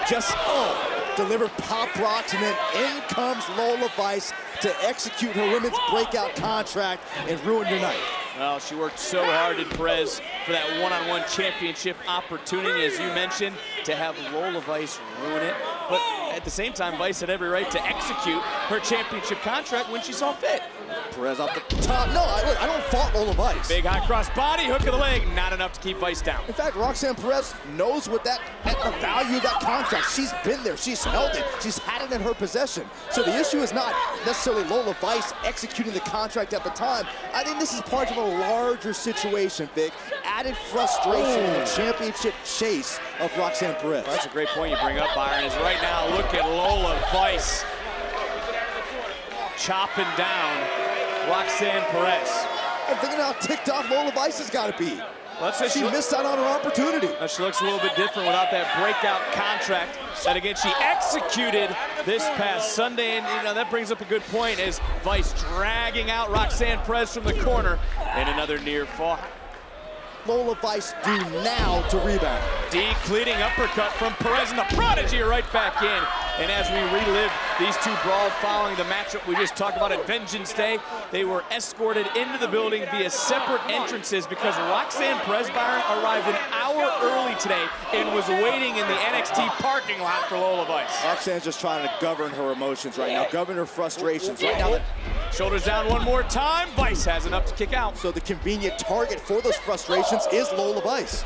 Just delivered pop rocks, and then in comes Lola Vice to execute her women's breakout contract and ruin your night. Well, she worked so hard, did Perez, for that one-on-one championship opportunity, as you mentioned, to have Lola Vice ruin it. But at the same time, Vice had every right to execute her championship contract when she saw fit. Perez off the top. No, I don't fault Lola Vice. Big high cross body, hook of the leg, not enough to keep Vice down. In fact, Roxanne Perez knows what the value of that contract. She's been there, she's held it, she's had it in her possession. So the issue is not necessarily Lola Vice executing the contract at the time. I think this is part of a larger situation, Vic. Added frustration in the championship chase of Roxanne Perez. That's a great point you bring up, Byron, is right now, look at Lola Vice chopping down Roxanne Perez. I'm thinking how ticked off Lola Vice has got to be. She missed out on her opportunity. She looks a little bit different without that breakout contract that, again, she executed this past Sunday. And, you know, that brings up a good point as Vice dragging out Roxanne Perez from the corner and another near fall. Lola Vice do now to rebound. Decleating uppercut from Perez, and the Prodigy right back in. And as we relive these two brawls following the matchup we just talked about at Vengeance Day, they were escorted into the building via separate entrances because Roxanne Perez, Byron, arrived an hour early today and was waiting in the NXT parking lot for Lola Vice. Roxanne's just trying to govern her emotions right now, govern her frustrations. Right now, shoulders down one more time. Vice has enough to kick out. So the convenient target for those frustrations is Lola Vice.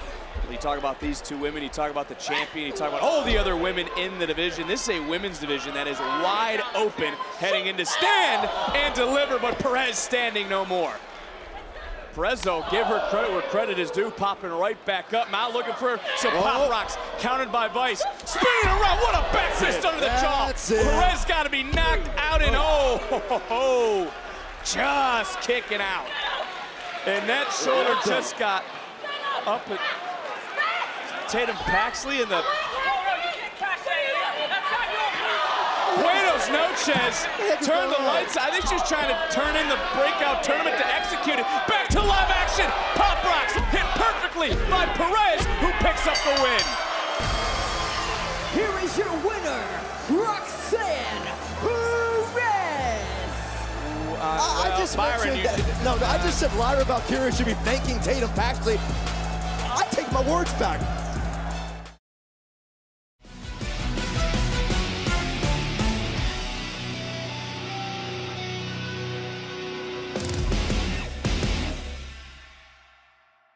You talk about these two women, you talk about the champion, you talk about all the other women in the division. This is a women's division that is wide open, heading into stand and deliver, but Perez standing no more. Perez, though, give her credit where credit is due, popping right back up. Now looking for some pop rocks, countered by Vice. Spinning around, what a back fist under the jaw. Perez got to be knocked out, and just kicking out. And that shoulder just got up at Tatum Paxley in the Buenos Noches. Turn the lights. I think she's trying to turn in the breakout tournament to execute it. Back to live action. Pop rocks hit perfectly by Perez, who picks up the win. Here is your winner, Roxanne Perez. I just mentioned that. I just said Lyra Valkyria should be thanking Tatum Paxley. I take my words back.